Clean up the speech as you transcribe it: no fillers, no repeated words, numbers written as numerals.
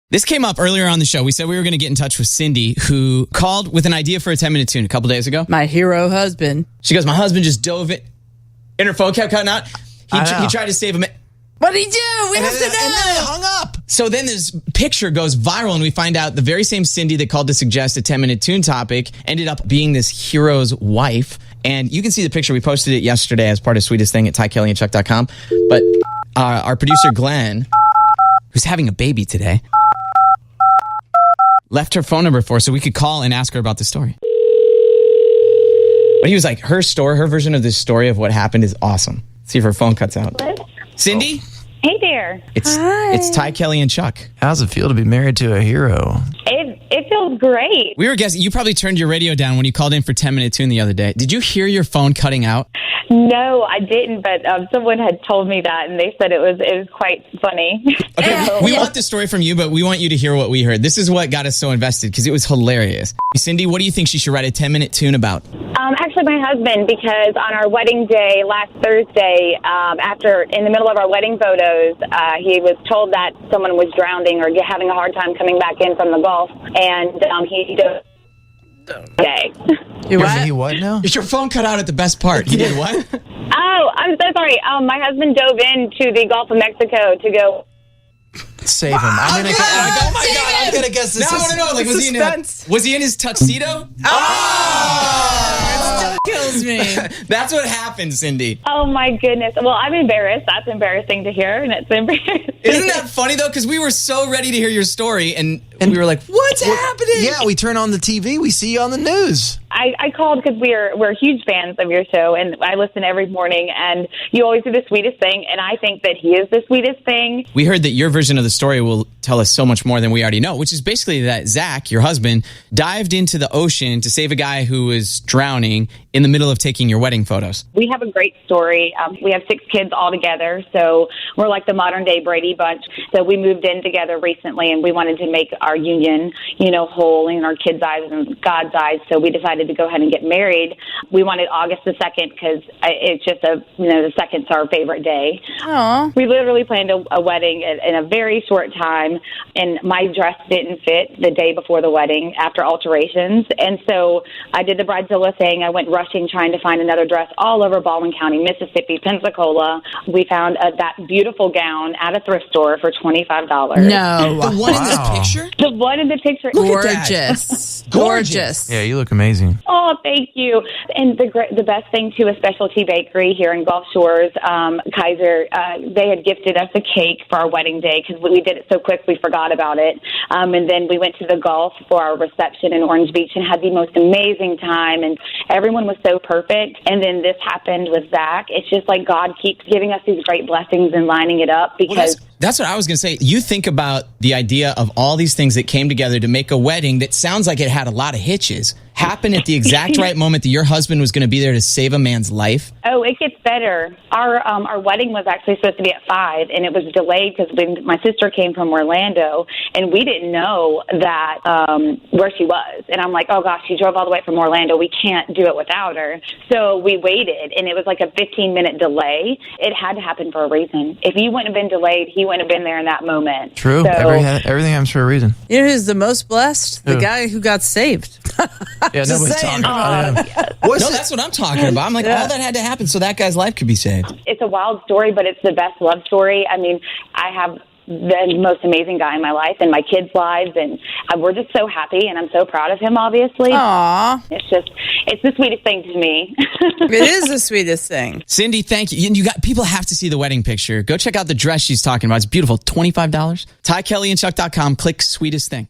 This came up earlier on the show. We said we were going to get in touch with Cindy, who called with an idea for a 10-minute tune a couple days ago. My hero husband. She goes, my husband just dove it, and her phone kept cutting out. He tried to save him. What'd he do? We have to know. And then it hung up. So then this picture goes viral, and we find out the very same Cindy that called to suggest a 10-minute tune topic ended up being this hero's wife. And you can see the picture. We posted it yesterday as part of Sweetest Thing at TyKellyandChuck.com. But our producer, Glenn, who's having a baby today, left her phone number for us so we could call and ask her about the story. But he was like, her version of this story of what happened is awesome. See if her phone cuts out. Hello? Cindy? Hey there. It's Ty, Kelly, and Chuck. How's it feel to be married to a hero? It feels great. We were guessing, you probably turned your radio down when you called in for 10-minute tune the other day. Did you hear your phone cutting out? No, I didn't, but someone had told me that, and they said it was quite funny. Okay, we want the story from you, but we want you to hear what we heard. This is what got us so invested, because it was hilarious. Cindy, what do you think she should write a 10-minute tune about? Actually, my husband, because on our wedding day last Thursday, in the middle of our wedding photos, he was told that someone was drowning or having a hard time coming back in from the Gulf, and he dove. Okay. He what now? Your phone cut out at the best part. He did what? Oh, I'm so sorry. My husband dove into the Gulf of Mexico to go save him. I'm gonna oh my God! I'm gonna guess this. Now I want to know. Like, was he in his tuxedo? It still kills me. That's what happened, Cindy. Oh my goodness. Well, I'm embarrassed. That's embarrassing to hear, and it's embarrassing. Isn't that funny though? Because we were so ready to hear your story, and we were like, "What's happening?" Yeah, we turn on the TV, we see you on the news. I called because we're huge fans of your show, and I listen every morning, and you always do the sweetest thing, and I think that he is the sweetest thing. We heard that your version of the story will tell us so much more than we already know, which is basically that Zach, your husband, dived into the ocean to save a guy who was drowning in the middle of taking your wedding photos. We have a great story. We have 6 kids all together, so we're like the modern-day Brady Bunch. So we moved in together recently, and we wanted to make our union, whole in our kids' eyes and God's eyes, so we decided to go ahead and get married. We wanted August the 2nd because it's just the 2nd's our favorite day. Aww. We literally planned a wedding in a very short time, and my dress didn't fit the day before the wedding after alterations, and so I did the bridezilla thing. I went rushing trying to find another dress all over Baldwin County, Mississippi, Pensacola. We found that beautiful gown at a thrift store for $25. No. The one in the picture? The one in the picture. Gorgeous. Gorgeous. Yeah, you look amazing. Oh, thank you. And the best thing, too, a specialty bakery here in Gulf Shores, Kaiser, they had gifted us a cake for our wedding day because we did it so quick we forgot about it. And then we went to the Gulf for our reception in Orange Beach and had the most amazing time, and everyone was so perfect. And then this happened with Zach. It's just like God keeps giving us these great blessings and lining it up because... Well, that's what I was going to say. You think about the idea of all these things that came together to make a wedding that sounds like it had a lot of hitches happen at the exact right moment that your husband was going to be there to save a man's life. Oh, it gets better. Our wedding was actually supposed to be at 5, and it was delayed because my sister came from Orlando, and we didn't know that where she was. And I'm like, oh gosh, she drove all the way from Orlando. We can't do it without her. So we waited, and it was like a 15-minute delay. It had to happen for a reason. If you wouldn't have been delayed, he wouldn't have been there in that moment. True. So, Everything happens for a reason. You know who's the most blessed? The guy who got saved. Yeah, nobody's talking about him. No, that's what I'm talking about. I'm like, all that had to happen so that guy's life could be saved. It's a wild story, but it's the best love story. I mean, I have the most amazing guy in my life and my kids' lives, and we're just so happy, and I'm so proud of him, obviously. Aww. It's the sweetest thing to me. It is the sweetest thing. Cindy, thank you. And people have to see the wedding picture. Go check out the dress she's talking about. It's beautiful. $25. TyKellyandChuck.com. Click Sweetest Thing.